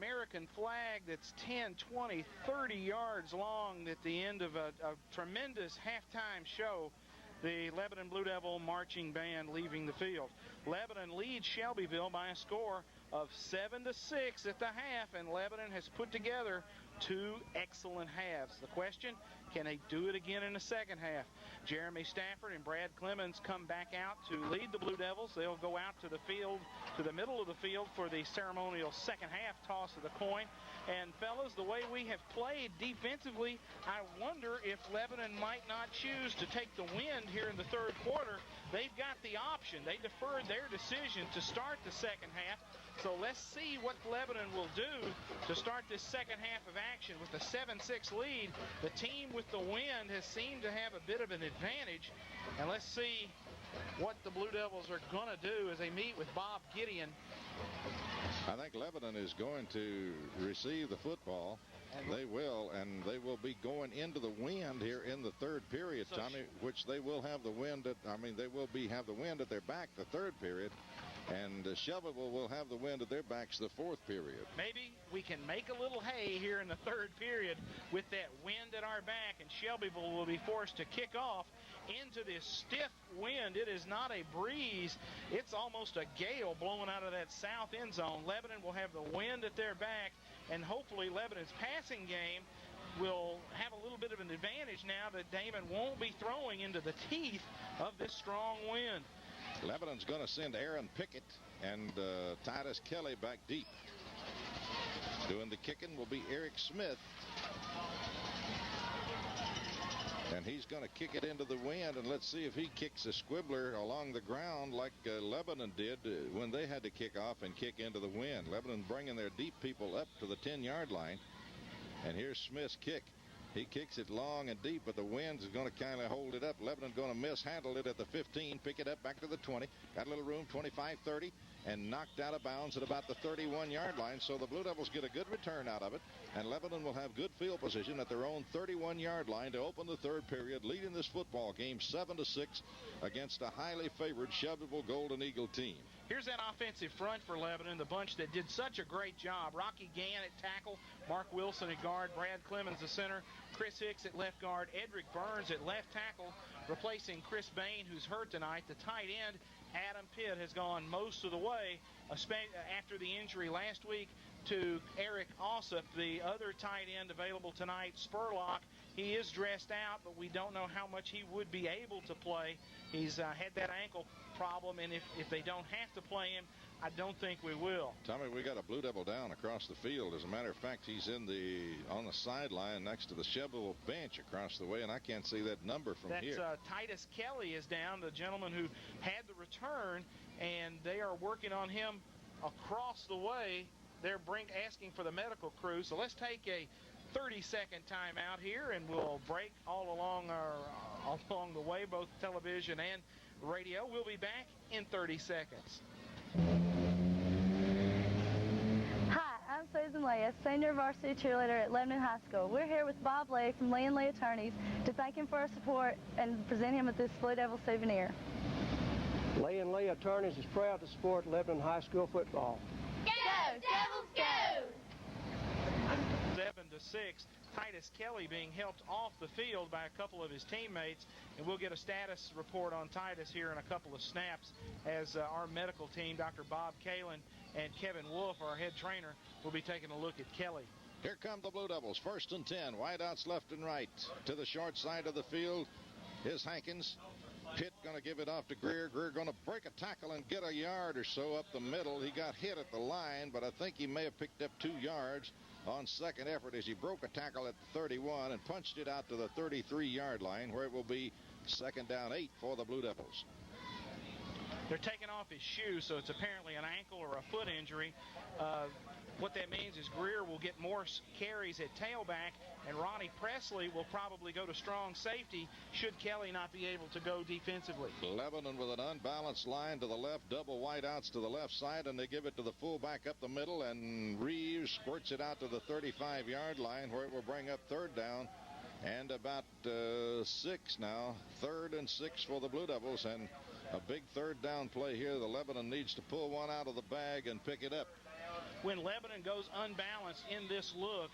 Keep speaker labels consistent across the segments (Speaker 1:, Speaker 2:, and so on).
Speaker 1: American flag that's 10, 20, 30 yards long at the end of a tremendous halftime show. The Lebanon Blue Devil marching band leaving the field. Lebanon leads Shelbyville by a score of 7-6 at the half, and Lebanon has put together two excellent halves. The question, can they do it again in the second half? Jeremy Stafford and Brad Clemens come back out to lead the Blue Devils. They'll go out to the field, to the middle of the field for the ceremonial second half toss of the coin. And fellas, the way we have played defensively, I wonder if Lebanon might not choose to take the wind here in the third quarter. They've got the option. They deferred their decision to start the second half. So let's see what Lebanon will do to start this second half of action. With the 7-6 lead, the team with the wind has seemed to have a bit of an advantage. And let's see what the Blue Devils are going to do as they meet with Bob Gideon.
Speaker 2: I think Lebanon is going to receive the football. They will, and they will be going into the wind here in the third period, so Tommy, which they will have the wind at, they will have the wind at their back the third period. And Shelbyville will have the wind at their backs the fourth period.
Speaker 1: Maybe we can make a little hay here in the third period with that wind at our back, and Shelbyville will be forced to kick off into this stiff wind. It is not a breeze. It's almost a gale blowing out of that south end zone. Lebanon will have the wind at their back, and hopefully Lebanon's passing game will have a little bit of an advantage now that Damon won't be throwing into the teeth of this strong wind.
Speaker 2: Lebanon's going to send Aaron Pickett and Titus Kelly back deep. Doing the kicking will be Eric Smith. And he's going to kick it into the wind, and let's see if he kicks a squibbler along the ground like Lebanon did when they had to kick off and kick into the wind. Lebanon bringing their deep people up to the 10-yard line. And here's Smith's kick. He kicks it long and deep, but the wind is going to kind of hold it up. Lebanon going to mishandle it at the 15, pick it up back to the 20. Got a little room, 25, 30, and knocked out of bounds at about the 31-yard line. So the Blue Devils get a good return out of it, and Lebanon will have good field position at their own 31-yard line to open the third period, leading this football game 7-6 against a highly favored Shelbyville Golden Eagle team.
Speaker 1: Here's that offensive front for Lebanon, the bunch that did such a great job. Rocky Gann at tackle, Mark Wilson at guard, Brad Clemens the center, Chris Hicks at left guard, Edric Burns at left tackle, replacing Chris Bain, who's hurt tonight. The tight end, Adam Pitt, has gone most of the way after the injury last week to Eric Ossoff, the other tight end available tonight, Spurlock. He is dressed out, but we don't know how much he would be able to play. He's had that ankle problem, and if they don't have to play him, I don't think we will.
Speaker 2: Tommy, we got a Blue Devil down across the field. As a matter of fact, he's on the sideline next to the Shelbyville bench across the way, and I can't see that number from here.
Speaker 1: Titus Kelly is down, the gentleman who had the return, and they are working on him across the way. They're asking for the medical crew, so let's take a 30-second timeout here, and we'll break all along the way, both television and radio. We'll be back in 30 seconds.
Speaker 3: Hi, I'm Susan Leah, senior varsity cheerleader at Lebanon High School. We're here with Bob Lay from Lee & Lee Attorneys to thank him for our support and present him with this Blue Devil souvenir.
Speaker 4: Lee & Lee Attorneys is proud to support Lebanon High School football.
Speaker 5: Go, Devils, go!
Speaker 1: 7-6. Titus Kelly being helped off the field by a couple of his teammates, and we'll get a status report on Titus here in a couple of snaps as our medical team, Dr. Bob Kalin and Kevin Wolf, our head trainer, will be taking a look at Kelly.
Speaker 2: Here come the Blue Devils, 1st and 10, wideouts left and right to the short side of the field. Here's Hankins. Pitt going to give it off to Greer. Greer going to break a tackle and get a yard or so up the middle. He got hit at the line, but I think he may have picked up 2 yards on second effort as he broke a tackle at the 31 and punched it out to the 33-yard line, where it will be 2nd down 8 for the Blue Devils.
Speaker 1: They're taking off his shoe, so it's apparently an ankle or a foot injury. What that means is Greer will get more carries at tailback, and Ronnie Presley will probably go to strong safety should Kelly not be able to go defensively.
Speaker 2: Lebanon with an unbalanced line to the left, double wideouts to the left side, and they give it to the fullback up the middle, and Reeves squirts it out to the 35-yard line, where it will bring up 3rd down and about 6 now. 3rd and 6 for the Blue Devils, and a big 3rd down play here. The Lebanon needs to pull one out of the bag and pick it up.
Speaker 1: when Lebanon goes unbalanced in this look,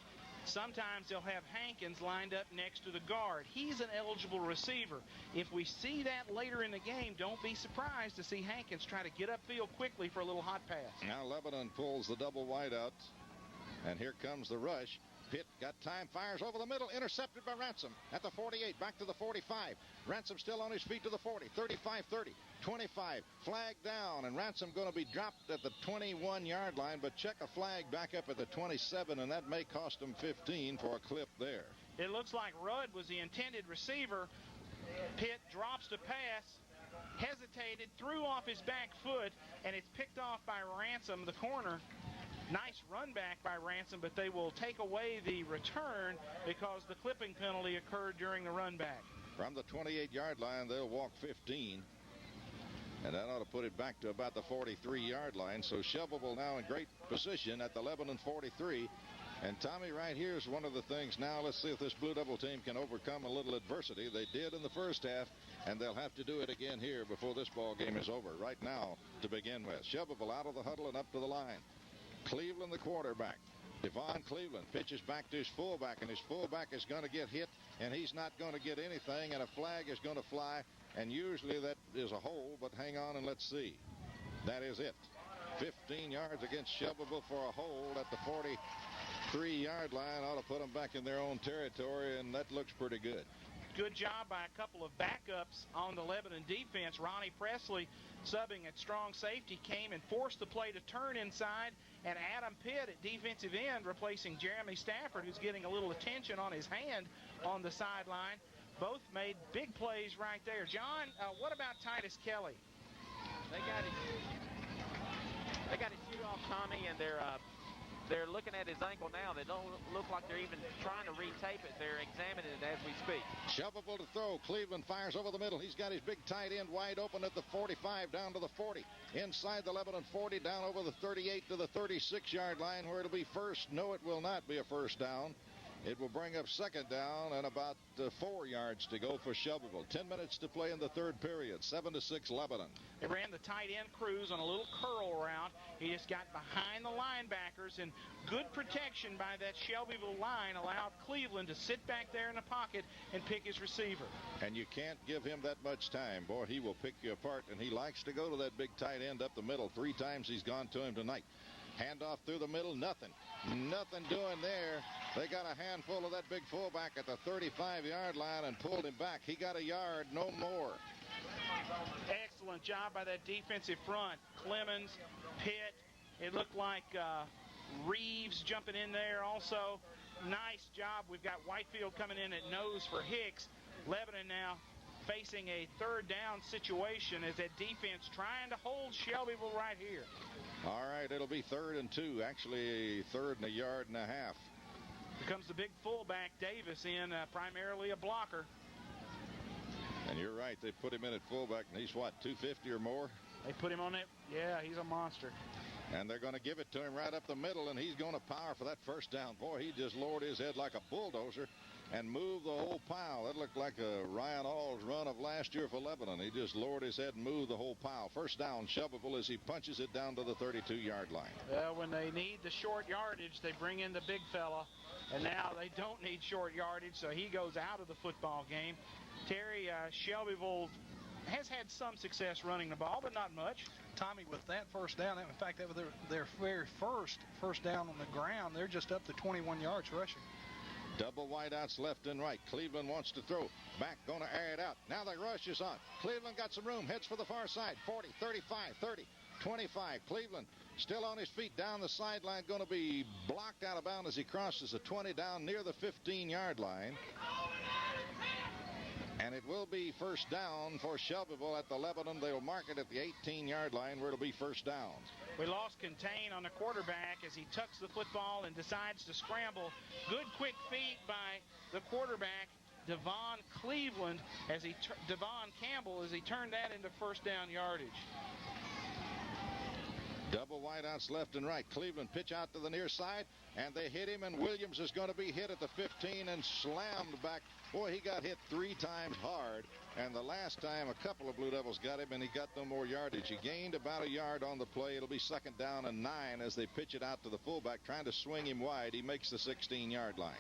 Speaker 1: sometimes they'll have Hankins lined up next to the guard. He's an eligible receiver. If we see that later in the game, don't be surprised to see Hankins try to get upfield quickly for a little hot pass.
Speaker 2: Now Lebanon pulls the double wide out, and here comes the rush. Pitt got time, fires over the middle, intercepted by Ransom at the 48, back to the 45. Ransom still on his feet to the 40, 35, 30, 25, flag down, and Ransom going to be dropped at the 21-yard line, but check a flag back up at the 27, and that may cost him 15 for a clip there.
Speaker 1: It looks like Rudd was the intended receiver. Pitt drops the pass, hesitated, threw off his back foot, and it's picked off by Ransom, the corner. Nice run back by Ransom, but they will take away the return because the clipping penalty occurred during the run back.
Speaker 2: From the 28-yard line, they'll walk 15. And that ought to put it back to about the 43-yard line. So Shelbyville now in great position at the Lebanon 43. And Tommy, right here is one of the things now. Let's see if this Blue Devil team can overcome a little adversity. They did in the first half, and they'll have to do it again here before this ball game is over. Right now, to begin with, Shelbyville out of the huddle and up to the line. Cleveland, the quarterback. Devon Cleveland pitches back to his fullback, and his fullback is going to get hit, and he's not going to get anything, and a flag is going to fly, and usually that is a hole, but hang on and let's see. That is it. 15 yards against Shelbyville for a hold at the 43-yard line. Ought to put them back in their own territory, and that looks pretty good.
Speaker 1: Good job by a couple of backups on the Lebanon defense. Ronnie Presley, subbing at strong safety, came and forced the play to turn inside, and Adam Pitt at defensive end replacing Jeremy Stafford, who's getting a little attention on his hand on the sideline. Both made big plays right there. John, what about Titus Kelly?
Speaker 6: They got his shoe off, Tommy, and they're looking at his ankle now. They don't look like they're even trying to retape it. They're examining it as we speak.
Speaker 2: Shelbyville to throw. Cleveland fires over the middle. He's got his big tight end wide open at the 45 down to the 40. Inside the Lebanon 40 down over the 38 to the 36-yard line where it'll be first. No, it will not be a first down. It will bring up second down and about 4 yards to go for Shelbyville. 10 minutes to play in the third period. 7-6 Lebanon.
Speaker 1: They ran the tight end cruise on a little curl route. He just got behind the linebackers, and good protection by that Shelbyville line allowed Cleveland to sit back there in the pocket and pick his receiver.
Speaker 2: And you can't give him that much time. Boy, he will pick you apart, and he likes to go to that big tight end up the middle. 3 times he's gone to him tonight. Handoff through the middle, nothing doing there. They got a handful of that big fullback at the 35-yard line and pulled him back. He got a yard, no more.
Speaker 1: Excellent job by that defensive front. Clemens, Pitt, it looked like Reeves jumping in there also. Nice job. We've got Whitefield coming in at nose for Hicks. Lebanon now facing a third down situation as that defense trying to hold Shelbyville right here.
Speaker 2: All right, it'll be 3rd and 2, actually 3rd and a yard and a half.
Speaker 1: Here comes the big fullback, Davis, in primarily a blocker.
Speaker 2: And you're right, they put him in at fullback, and he's what, 250 or more?
Speaker 1: They put him on it. Yeah, he's a monster.
Speaker 2: And they're going to give it to him right up the middle, and he's going to power for that first down. Boy, he just lowered his head like a bulldozer and moved the whole pile. That looked like a Ryan All's run of last year for Lebanon. He just lowered his head and moved the whole pile. First down, Shelbyville, as he punches it down to the 32-yard line.
Speaker 1: Well, when they need the short yardage, they bring in the big fella. And now they don't need short yardage, so he goes out of the football game. Terry, Shelbyville has had some success running the ball, but not much.
Speaker 7: Tommy, with that first down, in fact, that was their very first down on the ground. They're just up to 21 yards rushing.
Speaker 2: Double wideouts left and right. Cleveland wants to throw. Back, going to air it out. Now the rush is on. Cleveland got some room. Heads for the far side. 40, 35, 30, 25. Cleveland still on his feet down the sideline. Going to be blocked out of bounds as he crosses the 20 down near the 15-yard line. And it will be first down for Shelbyville at the Lebanon. They'll mark it at the 18-yard line where it'll be first down.
Speaker 1: We lost contain on the quarterback as he tucks the football and decides to scramble. Good quick feet by the quarterback, Devon Cleveland, Devon Campbell, as he turned that into first down yardage.
Speaker 2: Double wideouts left and right. Cleveland pitch out to the near side, and they hit him, and Williams is going to be hit at the 15 and slammed back. Boy, he got hit 3 times hard, and the last time a couple of Blue Devils got him, and he got no more yardage. He gained about a yard on the play. It'll be 2nd down and 9 as they pitch it out to the fullback, trying to swing him wide. He makes the 16-yard line.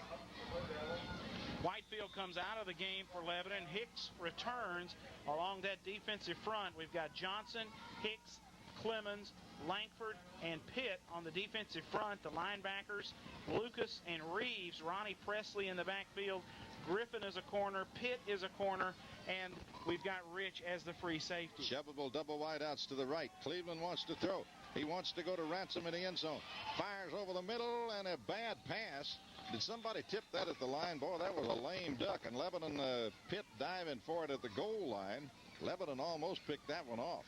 Speaker 1: Whitefield comes out of the game for Lebanon. Hicks returns along that defensive front. We've got Johnson, Hicks, Clemens, Langford, and Pitt on the defensive front. The linebackers, Lucas and Reeves. Ronnie Presley in the backfield. Griffin is a corner. Pitt is a corner. And we've got Rich as the free safety.
Speaker 2: Shovable double wideouts to the right. Cleveland wants to throw. He wants to go to Ransom in the end zone. Fires over the middle, and a bad pass. Did somebody tip that at the line? Boy, that was a lame duck. And Lebanon, Pitt diving for it at the goal line. Lebanon almost picked that one off.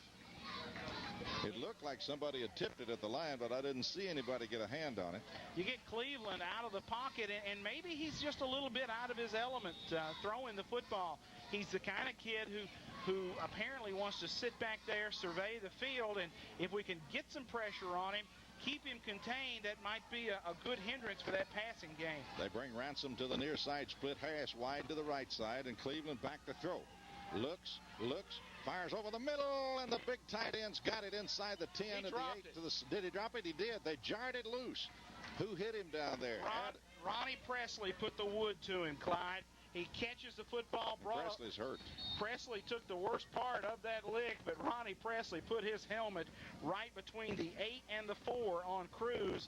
Speaker 2: It looked like somebody had tipped it at the line, but I didn't see anybody get a hand on it.
Speaker 1: You get Cleveland out of the pocket, and maybe he's just a little bit out of his element throwing the football. He's the kind of kid who apparently wants to sit back there, survey the field, and if we can get some pressure on him, keep him contained, that might be a good hindrance for that passing game.
Speaker 2: They bring Ransom to the near side, split hash wide to the right side, and Cleveland back to throw. Looks, fires over the middle, and the big tight end's got it inside the 10 at the 8. Did he drop it? He did. They jarred it loose. Who hit him down there?
Speaker 1: Ronnie Presley put the wood to him, Clyde. He catches the football.
Speaker 2: Presley's hurt.
Speaker 1: Presley took the worst part of that lick, but Ronnie Presley put his helmet right between the 8 and the 4 on Cruz,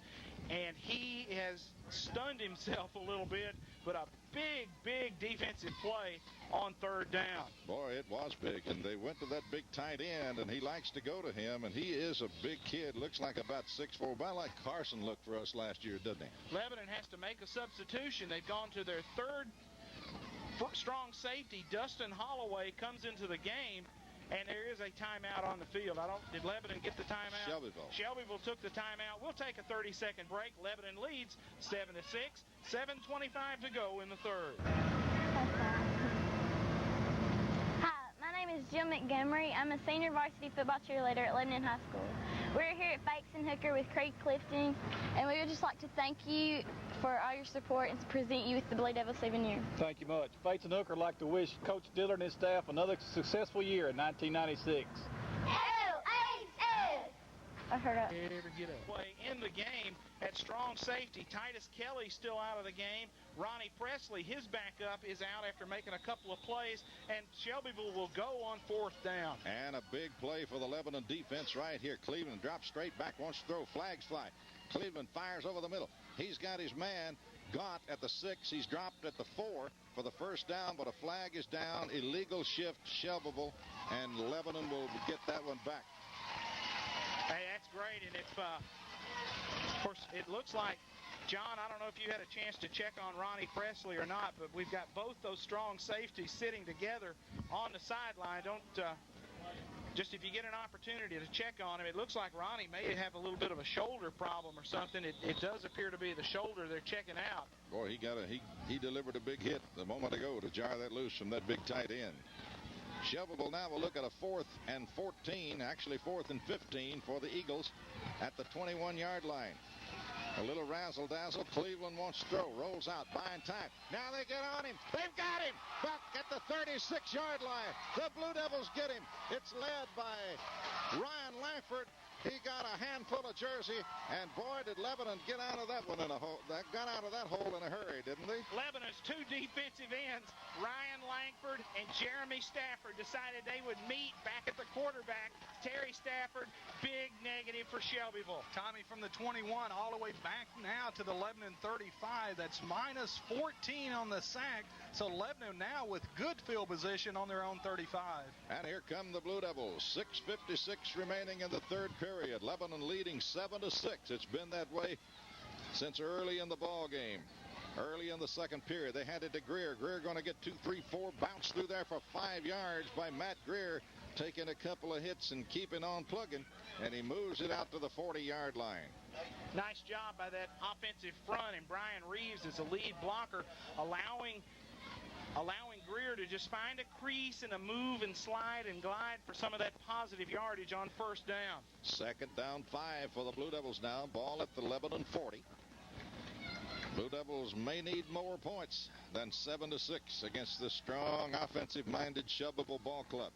Speaker 1: and he has stunned himself a little bit, but a big defensive play on 3rd down.
Speaker 2: Boy, it was big, and they went to that big tight end, and he likes to go to him, and he is a big kid. Looks like about 6'4", about like Carson looked for us last year, doesn't he?
Speaker 1: Lebanon has to make a substitution. They've gone to their 3rd strong safety. Dustin Holloway comes into the game, and there is a timeout on the field. Did Lebanon get the timeout? Shelbyville took the timeout. We'll take a 30-second break. Lebanon leads 7-6. 7:25 to go in the 3rd.
Speaker 3: Hi, my name is Jill Montgomery. I'm a senior varsity football cheerleader at Lebanon High School. We're here at Fakes and Hooker with Craig Clifton, and we would just like to thank you for all your support and to present you with the Blue Devil souvenir.
Speaker 8: Thank you much. Fakes and Hooker would like to wish Coach Dillard and his staff another successful year in 1996.
Speaker 3: I heard it.
Speaker 1: Play in the game at strong safety. Titus Kelly still out of the game. Ronnie Presley, his backup, is out after making a couple of plays, and Shelbyville will go on 4th down.
Speaker 2: And a big play for the Lebanon defense right here. Cleveland drops straight back, wants to throw, flags fly. Cleveland fires over the middle. He's got his man, Gaunt, at the 6. He's dropped at the 4 for the 1st down, but a flag is down. Illegal shift, Shelbyville, and Lebanon will get that one back.
Speaker 1: Hey, that's great, and if, of course, it looks like, John, I don't know if you had a chance to check on Ronnie Presley or not, but we've got both those strong safeties sitting together on the sideline. Just if you get an opportunity to check on him, it looks like Ronnie may have a little bit of a shoulder problem or something. It does appear to be the shoulder they're checking out.
Speaker 2: Boy, he delivered a big hit a moment ago to jar that loose from that big tight end. Shelbyville now will look at a 4th and 14, actually 4th and 15 for the Eagles at the 21-yard line. A little razzle-dazzle. Cleveland wants to throw. Rolls out. Buying time. Now they get on him. They've got him. Back at the 36-yard line. The Blue Devils get him. It's led by Ryan Langford. He got a handful of jersey, and boy, did Lebanon get out of that one in a hole. Got out of that hole in a hurry, didn't they?
Speaker 1: Lebanon's 2 defensive ends, Ryan Langford and Jeremy Stafford, decided they would meet back at the quarterback. Terry Stafford, big negative for Shelbyville.
Speaker 7: Tommy, from the 21 all the way back now to the Lebanon 35. That's minus 14 on the sack. So Lebanon now with good field position on their own 35.
Speaker 2: And here come the Blue Devils. 6:56 remaining in the 3rd period. Lebanon leading 7-6. It's been that way since early in the ball game. Early in the 2nd period, they had it to Greer. Greer going to get 2, 3, 4. Bounced through there for 5 yards by Matt Greer, taking a couple of hits and keeping on plugging. And he moves it out to the 40-yard line.
Speaker 1: Nice job by that offensive front, and Brian Reeves is the lead blocker, allowing Greer to just find a crease and a move and slide and glide for some of that positive yardage on first down.
Speaker 2: Second down 5 for the Blue Devils now. Ball at the Lebanon 40. Blue Devils may need more points than 7-6 against this strong, offensive-minded, shovable ball club.